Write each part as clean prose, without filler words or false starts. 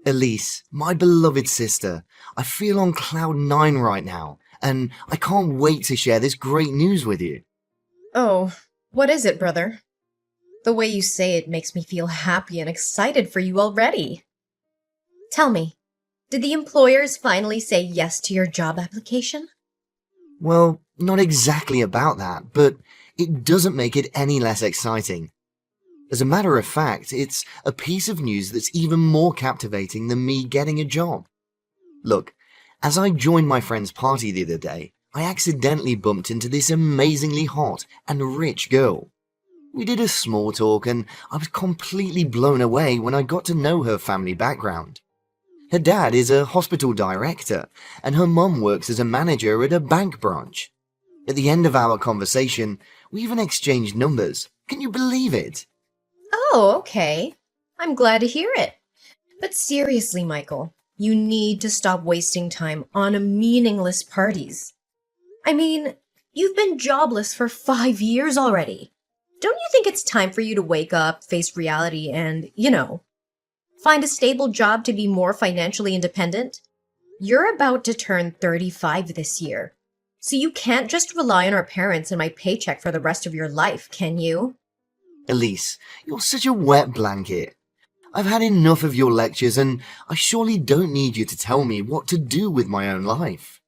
Elise, my beloved sister, I feel on cloud nine right now, and I can't wait to share this great news with you. Oh, what is it, brother? The way you say it makes me feel happy and excited for you already. Tell me, did the employers finally say yes to your job application? Well, not exactly about that, but it doesn't make it any less exciting. As a matter of fact, it's a piece of news that's even more captivating than me getting a job. Look, as I joined my friend's party the other day, I accidentally bumped into this amazingly hot and rich girl. We did a small talk and I was completely blown away when I got to know her family background. Her dad is a hospital director and her mum works as a manager at a bank branch. At the end of our conversation, we even exchanged numbers. Can you believe it? Oh, okay. I'm glad to hear it. But seriously, Michael, you need to stop wasting time on meaningless parties. I mean, you've been jobless for 5 years already. Don't you think it's time for you to wake up, face reality, and, find a stable job to be more financially independent? You're about to turn 35 this year, so you can't just rely on our parents and my paycheck for the rest of your life, can you? Elise, you're such a wet blanket. I've had enough of your lectures and I surely don't need you to tell me what to do with my own life.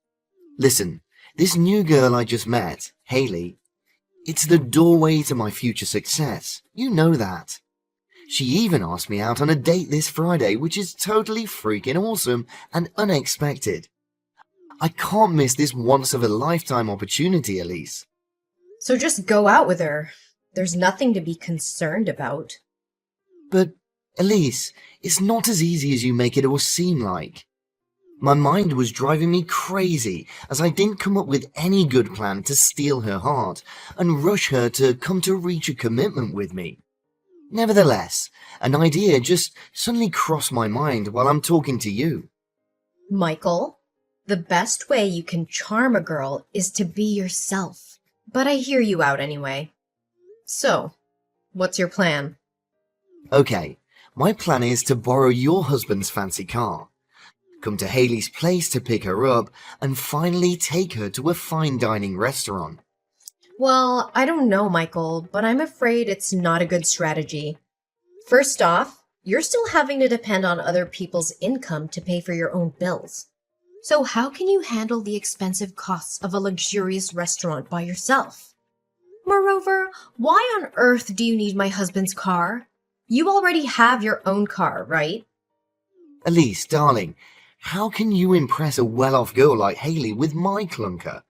Listen, this new girl I just met, Haley, it's the doorway to my future success. You know that. She even asked me out on a date this Friday, which is totally freaking awesome and unexpected. I can't miss this once-of-a-lifetime opportunity, Elise. So just go out with her. There's nothing to be concerned about. But, Elise, it's not as easy as you make it all seem like. My mind was driving me crazy as I didn't come up with any good plan to steal her heart and rush her to come to reach a commitment with me. Nevertheless, an idea just suddenly crossed my mind while I'm talking to you. Michael, the best way you can charm a girl is to be yourself. But I hear you out anyway. So, what's your plan? Okay, my plan is to borrow your husband's fancy car, come to Haley's place to pick her up, and finally take her to a fine dining restaurant. Well, I don't know, Michael, but I'm afraid it's not a good strategy. First off, you're still having to depend on other people's income to pay for your own bills. So how can you handle the expensive costs of a luxurious restaurant by yourself? Moreover, why on earth do you need my husband's car? You already have your own car, right? Elise, darling, how can you impress a well-off girl like Haley with my clunker?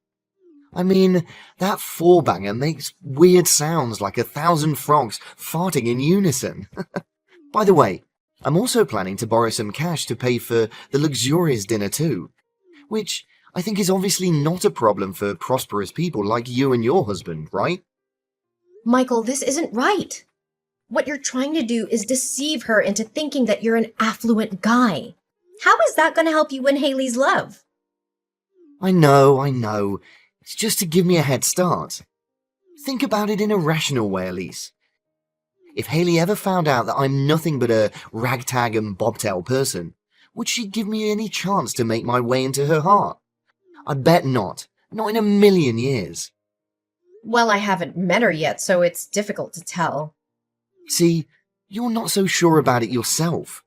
I mean, that four-banger makes weird sounds like 1,000 frogs farting in unison. By the way, I'm also planning to borrow some cash to pay for the luxurious dinner too, which I think is obviously not a problem for prosperous people like you and your husband, right? Michael, this isn't right. What you're trying to do is deceive her into thinking that you're an affluent guy. How is that going to help you win Haley's love? I know. It's just to give me a head start. Think about it in a rational way, Elise. If Haley ever found out that I'm nothing but a ragtag and bobtail person, would she give me any chance to make my way into her heart? I bet not. Not in a million years. Well, I haven't met her yet, so it's difficult to tell. See, you're not so sure about it yourself.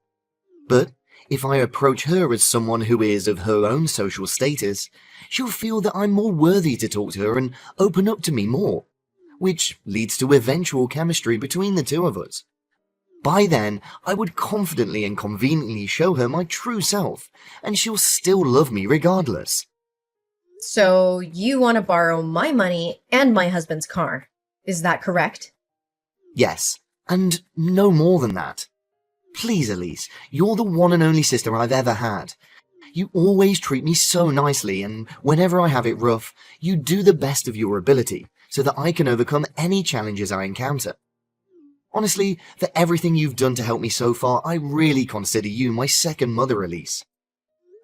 But if I approach her as someone who is of her own social status, she'll feel that I'm more worthy to talk to her and open up to me more, which leads to eventual chemistry between the two of us. By then, I would confidently and conveniently show her my true self, and she'll still love me regardless. So you want to borrow my money and my husband's car. Is that correct? Yes, and no more than that. Please, Elise, you're the one and only sister I've ever had. You always treat me so nicely, and whenever I have it rough, you do the best of your ability, so that I can overcome any challenges I encounter. Honestly, for everything you've done to help me so far, I really consider you my second mother, Elise.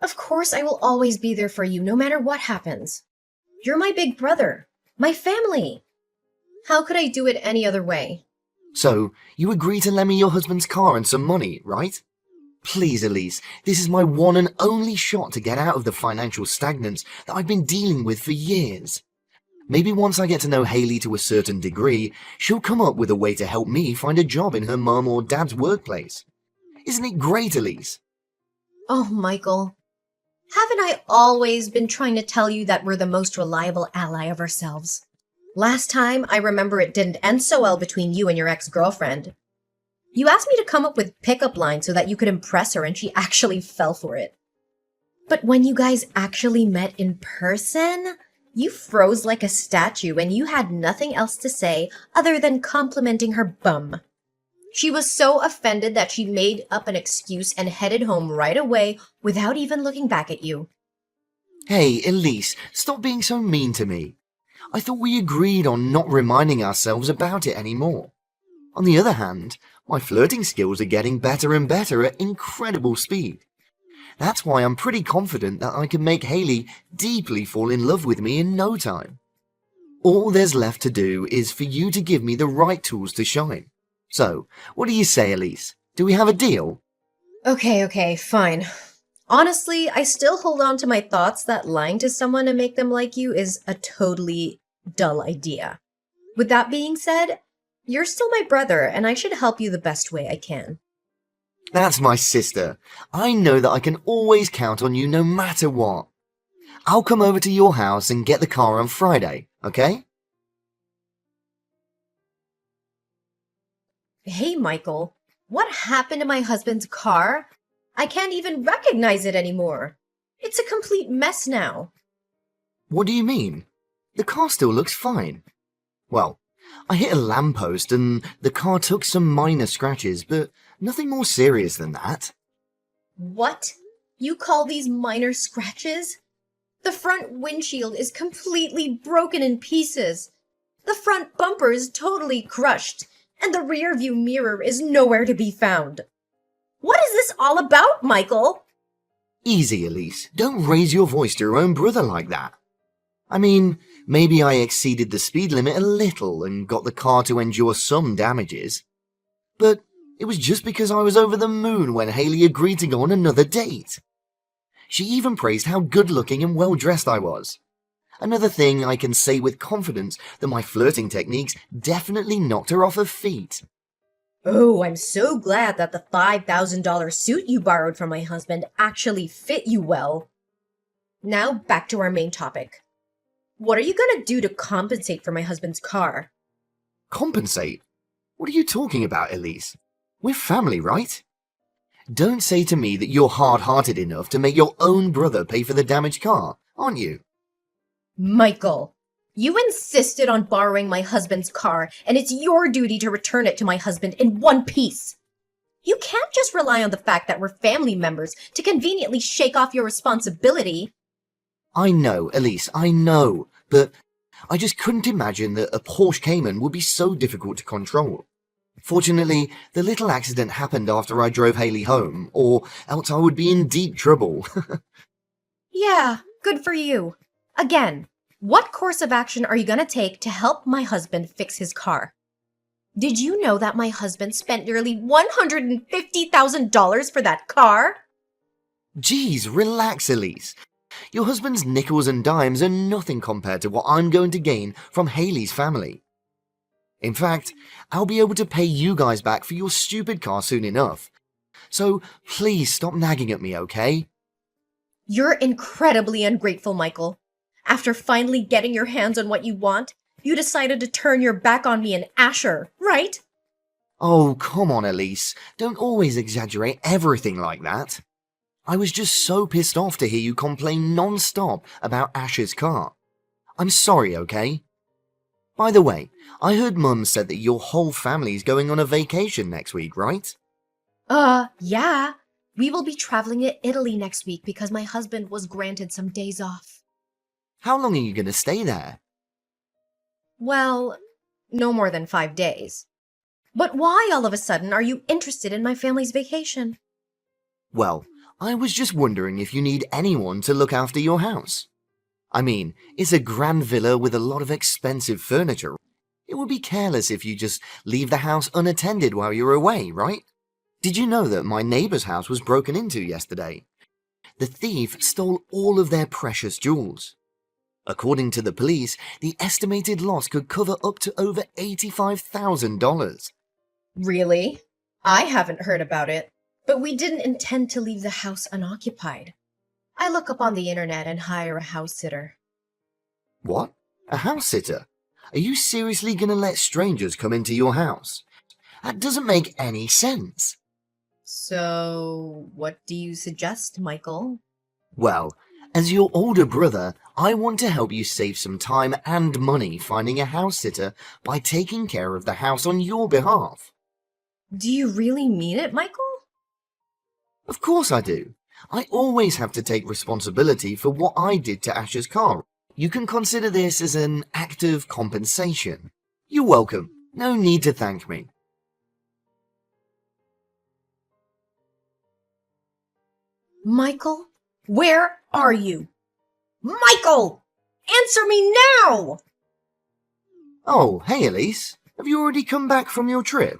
Of course I will always be there for you, no matter what happens. You're my big brother, my family. How could I do it any other way? So, you agree to lend me your husband's car and some money, right? Please, Elise, this is my one and only shot to get out of the financial stagnance that I've been dealing with for years. Maybe once I get to know Haley to a certain degree, she'll come up with a way to help me find a job in her mum or dad's workplace. Isn't it great, Elise? Oh, Michael. Haven't I always been trying to tell you that we're the most reliable ally of ourselves? Last time, I remember it didn't end so well between you and your ex-girlfriend. You asked me to come up with pickup lines so that you could impress her, and she actually fell for it. But when you guys actually met in person, you froze like a statue and you had nothing else to say other than complimenting her bum. She was so offended that she made up an excuse and headed home right away without even looking back at you. Hey, Elise, stop being so mean to me. I thought we agreed on not reminding ourselves about it anymore. On the other hand, my flirting skills are getting better and better at incredible speed. That's why I'm pretty confident that I can make Haley deeply fall in love with me in no time. All there's left to do is for you to give me the right tools to shine. So, what do you say, Elise? Do we have a deal? Okay, fine. Honestly, I still hold on to my thoughts that lying to someone to make them like you is a totally dull idea. With that being said, you're still my brother, and I should help you the best way I can. That's my sister. I know that I can always count on you no matter what. I'll come over to your house and get the car on Friday, okay? Hey, Michael, what happened to my husband's car? I can't even recognize it anymore. It's a complete mess now. What do you mean? The car still looks fine. Well, I hit a lamppost and the car took some minor scratches, but nothing more serious than that. What? You call these minor scratches? The front windshield is completely broken in pieces. The front bumper is totally crushed, and the rear view mirror is nowhere to be found. What is this all about, Michael? Easy, Elise. Don't raise your voice to your own brother like that. I mean, maybe I exceeded the speed limit a little and got the car to endure some damages. But it was just because I was over the moon when Haley agreed to go on another date. She even praised how good-looking and well-dressed I was. Another thing I can say with confidence that my flirting techniques definitely knocked her off her feet. Oh, I'm so glad that the $5,000 suit you borrowed from my husband actually fit you well. Now back to our main topic. What are you gonna do to compensate for my husband's car? Compensate? What are you talking about, Elise? We're family, right? Don't say to me that you're hard-hearted enough to make your own brother pay for the damaged car, aren't you? Michael, you insisted on borrowing my husband's car, and it's your duty to return it to my husband in one piece. You can't just rely on the fact that we're family members to conveniently shake off your responsibility. I know, Elise, I know, but I just couldn't imagine that a Porsche Cayman would be so difficult to control. Fortunately, the little accident happened after I drove Haley home, or else I would be in deep trouble. Yeah, good for you. Again, what course of action are you gonna take to help my husband fix his car? Did you know that my husband spent nearly $150,000 for that car? Geez, relax, Elise. Your husband's nickels and dimes are nothing compared to what I'm going to gain from Haley's family. In fact, I'll be able to pay you guys back for your stupid car soon enough. So please stop nagging at me, okay? You're incredibly ungrateful, Michael. After finally getting your hands on what you want, you decided to turn your back on me and Asher, right? Oh, come on, Elise. Don't always exaggerate everything like that. I was just so pissed off to hear you complain non-stop about Asher's car. I'm sorry, okay? By the way, I heard Mum said that your whole family's going on a vacation next week, right? Yeah. We will be traveling to Italy next week because my husband was granted some days off. How long are you going to stay there? Well, no more than 5 days. But why all of a sudden are you interested in my family's vacation? Well, I was just wondering if you need anyone to look after your house. I mean, it's a grand villa with a lot of expensive furniture. It would be careless if you just leave the house unattended while you're away, right? Did you know that my neighbor's house was broken into yesterday? The thief stole all of their precious jewels. According to the police, the estimated loss could cover up to over $85,000. Really? I haven't heard about it, but we didn't intend to leave the house unoccupied. I look up on the internet and hire a house sitter. What? A house sitter? Are you seriously gonna let strangers come into your house? That doesn't make any sense. So, what do you suggest, Michael? Well, as your older brother, I want to help you save some time and money finding a house sitter by taking care of the house on your behalf. Do you really mean it, Michael? Of course I do. I always have to take responsibility for what I did to Ash's car. You can consider this as an act of compensation. You're welcome. No need to thank me. Michael, where are you? Michael! Answer me now! Oh, hey Elise. Have you already come back from your trip?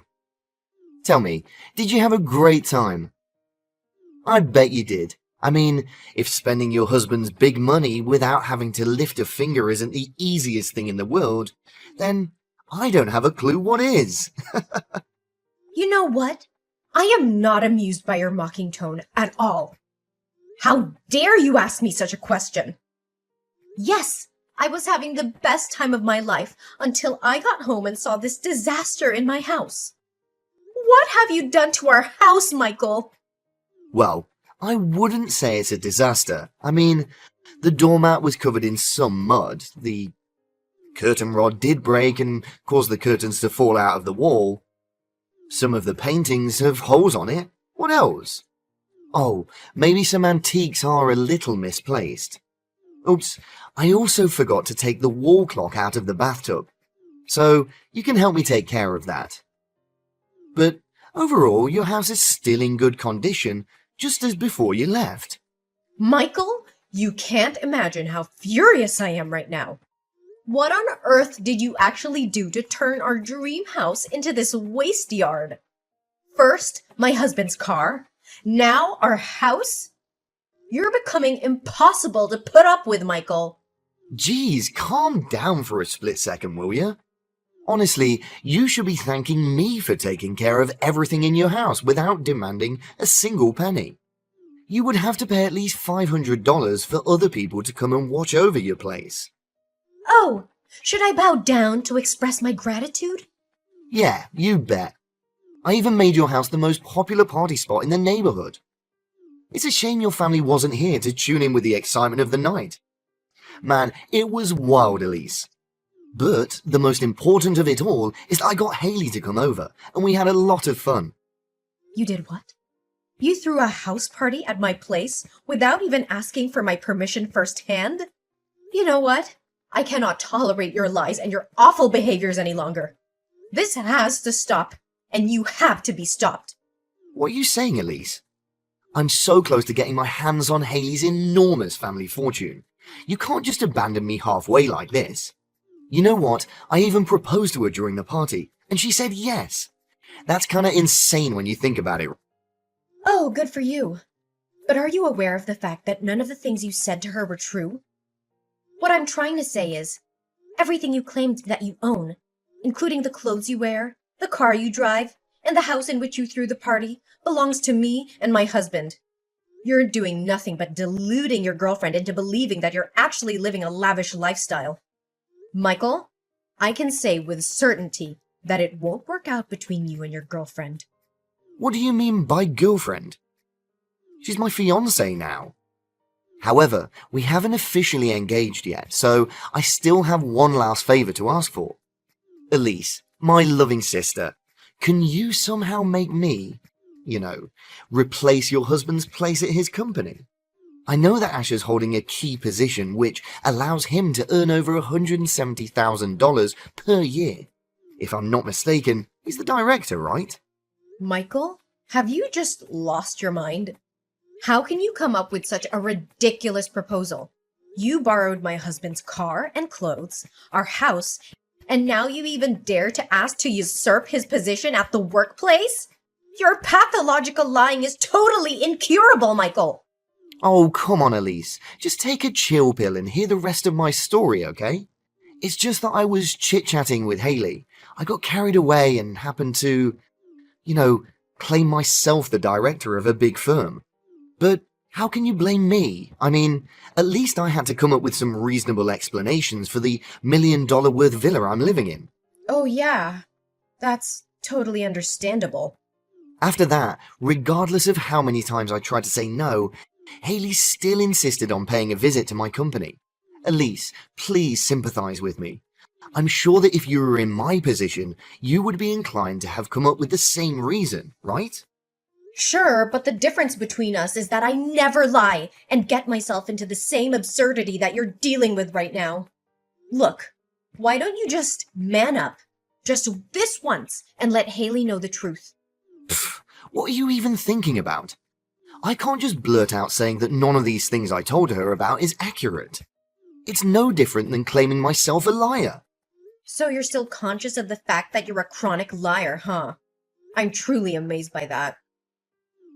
Tell me, did you have a great time? I bet you did. I mean, if spending your husband's big money without having to lift a finger isn't the easiest thing in the world, then I don't have a clue what is. You know what? I am not amused by your mocking tone at all. How dare you ask me such a question? Yes, I was having the best time of my life until I got home and saw this disaster in my house. What have you done to our house, Michael? Well, I wouldn't say it's a disaster. I mean, the doormat was covered in some mud, the curtain rod did break and cause the curtains to fall out of the wall. Some of the paintings have holes on it. What else? Oh, maybe some antiques are a little misplaced. Oops, I also forgot to take the wall clock out of the bathtub. So, you can help me take care of that. But overall, your house is still in good condition, just as before you left. Michael, you can't imagine how furious I am right now. What on earth did you actually do to turn our dream house into this waste yard? First, my husband's car. Now, our house? You're becoming impossible to put up with, Michael. Geez, calm down for a split second, will you? Honestly, you should be thanking me for taking care of everything in your house without demanding a single penny. You would have to pay at least $500 for other people to come and watch over your place. Oh, should I bow down to express my gratitude? Yeah, you bet. I even made your house the most popular party spot in the neighborhood. It's a shame your family wasn't here to tune in with the excitement of the night. Man, it was wild, Elise. But the most important of it all is I got Haley to come over, and we had a lot of fun. You did what? You threw a house party at my place without even asking for my permission firsthand? You know what? I cannot tolerate your lies and your awful behaviors any longer. This has to stop, and you have to be stopped. What are you saying, Elise? I'm so close to getting my hands on Haley's enormous family fortune. You can't just abandon me halfway like this. You know what? I even proposed to her during the party, and she said yes. That's kinda insane when you think about it. Oh, good for you. But are you aware of the fact that none of the things you said to her were true? What I'm trying to say is, everything you claimed that you own, including the clothes you wear, the car you drive, and the house in which you threw the party, belongs to me and my husband. You're doing nothing but deluding your girlfriend into believing that you're actually living a lavish lifestyle. Michael, I can say with certainty that it won't work out between you and your girlfriend. What do you mean by girlfriend? She's my fiancée now. However, we haven't officially engaged yet, so I still have one last favor to ask for. Elise, my loving sister, can you somehow make me, replace your husband's place at his company? I know that Asher's holding a key position which allows him to earn over $170,000 per year. If I'm not mistaken, he's the director, right? Michael, have you just lost your mind? How can you come up with such a ridiculous proposal? You borrowed my husband's car and clothes, our house, and now you even dare to ask to usurp his position at the workplace? Your pathological lying is totally incurable, Michael. Oh, come on, Elise. Just take a chill pill and hear the rest of my story, okay? It's just that I was chit-chatting with Haley. I got carried away and happened to, you know, claim myself the director of a big firm. But how can you blame me? I mean, at least I had to come up with some reasonable explanations for the $1 million worth villa I'm living in. Oh, yeah. That's totally understandable. After that, regardless of how many times I tried to say no, Haley still insisted on paying a visit to my company. Elise, please sympathize with me. I'm sure that if you were in my position, you would be inclined to have come up with the same reason, right? Sure, but the difference between us is that I never lie and get myself into the same absurdity that you're dealing with right now. Look, why don't you just man up? Just this once and let Haley know the truth. Pfft, what are you even thinking about? I can't just blurt out saying that none of these things I told her about is accurate. It's no different than claiming myself a liar. So you're still conscious of the fact that you're a chronic liar, huh? I'm truly amazed by that.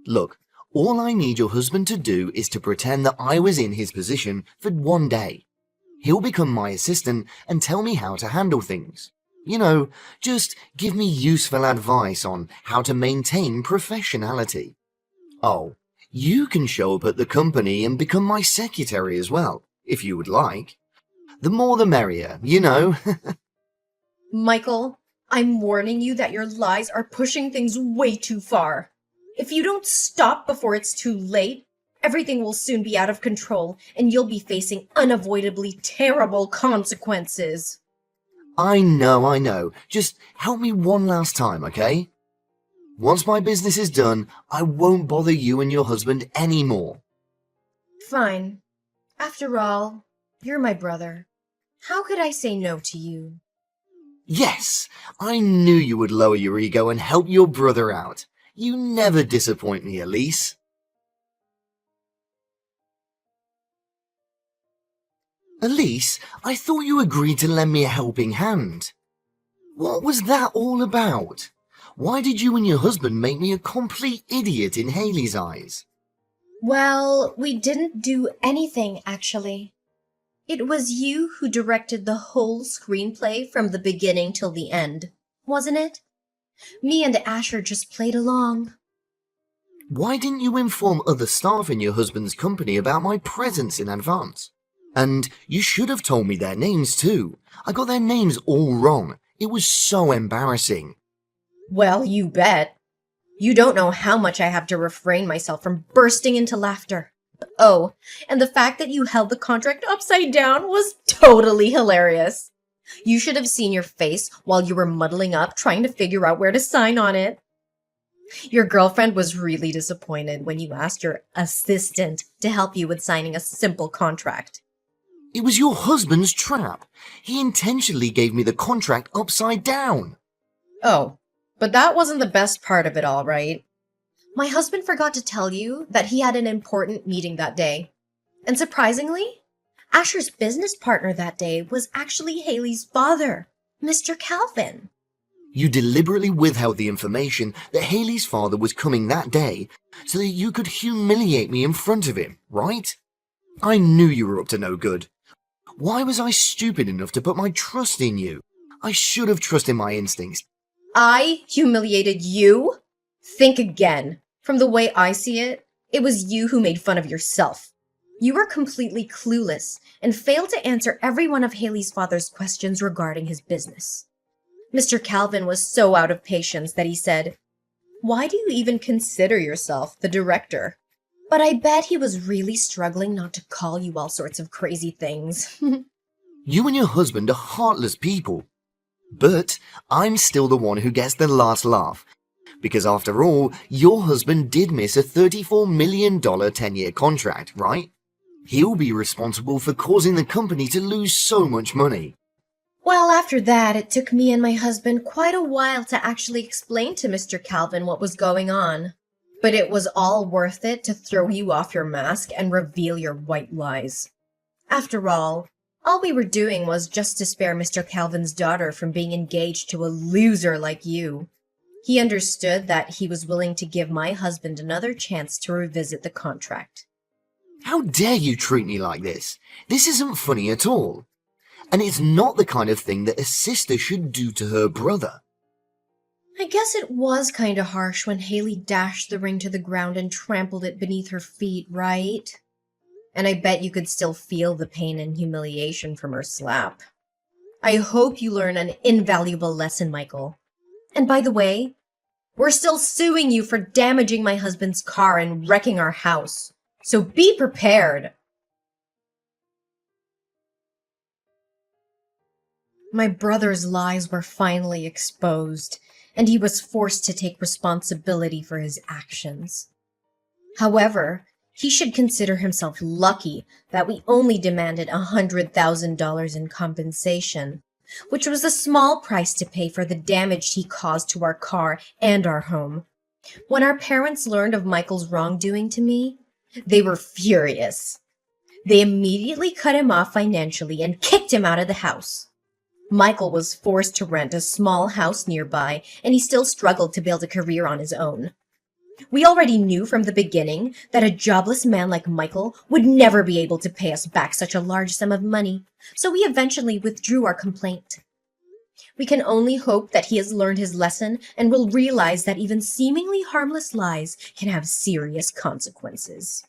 Look, all I need your husband to do is to pretend that I was in his position for one day. He'll become my assistant and tell me how to handle things. You know, just give me useful advice on how to maintain professionality. Oh, you can show up at the company and become my secretary as well, if you would like. The more the merrier, you know. Michael, I'm warning you that your lies are pushing things way too far. If you don't stop before it's too late, everything will soon be out of control and you'll be facing unavoidably terrible consequences. I know. Just help me one last time, okay? Once my business is done, I won't bother you and your husband anymore. Fine. After all, you're my brother. How could I say no to you? Yes, I knew you would lower your ego and help your brother out. You never disappoint me, Elise. Elise, I thought you agreed to lend me a helping hand. What was that all about? Why did you and your husband make me a complete idiot in Haley's eyes? Well, we didn't do anything, actually. It was you who directed the whole screenplay from the beginning till the end, wasn't it? Me and Asher just played along. Why didn't you inform other staff in your husband's company about my presence in advance? And you should have told me their names too. I got their names all wrong. It was so embarrassing. Well, you bet. You don't know how much I have to refrain myself from bursting into laughter. Oh, and the fact that you held the contract upside down was totally hilarious. You should have seen your face while you were muddling up trying to figure out where to sign on it. Your girlfriend was really disappointed when you asked your assistant to help you with signing a simple contract. It was your husband's trap. He intentionally gave me the contract upside down. Oh, but that wasn't the best part of it all, right? My husband forgot to tell you that he had an important meeting that day. And surprisingly, Asher's business partner that day was actually Haley's father, Mr. Calvin. You deliberately withheld the information that Haley's father was coming that day so that you could humiliate me in front of him, right? I knew you were up to no good. Why was I stupid enough to put my trust in you? I should have trusted my instincts. I humiliated you? Think again. From the way I see it, it was you who made fun of yourself. You were completely clueless and failed to answer every one of Haley's father's questions regarding his business. Mr. Calvin was so out of patience that he said, "Why do you even consider yourself the director?" But I bet he was really struggling not to call you all sorts of crazy things. You and your husband are heartless people. But I'm still the one who gets the last laugh. Because after all, your husband did miss a $34 million 10-year contract, right? He'll be responsible for causing the company to lose so much money. Well, after that, it took me and my husband quite a while to actually explain to Mr. Calvin what was going on. But it was all worth it to throw you off your mask and reveal your white lies. After all we were doing was just to spare Mr. Calvin's daughter from being engaged to a loser like you. He understood that he was willing to give my husband another chance to revisit the contract. How dare you treat me like this? This isn't funny at all. And it's not the kind of thing that a sister should do to her brother. I guess it was kinda harsh when Haley dashed the ring to the ground and trampled it beneath her feet, right? And I bet you could still feel the pain and humiliation from her slap. I hope you learn an invaluable lesson, Michael. And by the way, we're still suing you for damaging my husband's car and wrecking our house. So be prepared. My brother's lies were finally exposed, and he was forced to take responsibility for his actions. However, he should consider himself lucky that we only demanded $100,000 in compensation, which was a small price to pay for the damage he caused to our car and our home. When our parents learned of Michael's wrongdoing to me, they were furious. They immediately cut him off financially and kicked him out of the house. Michael was forced to rent a small house nearby, and he still struggled to build a career on his own. We already knew from the beginning that a jobless man like Michael would never be able to pay us back such a large sum of money, so we eventually withdrew our complaint. We can only hope that he has learned his lesson and will realize that even seemingly harmless lies can have serious consequences.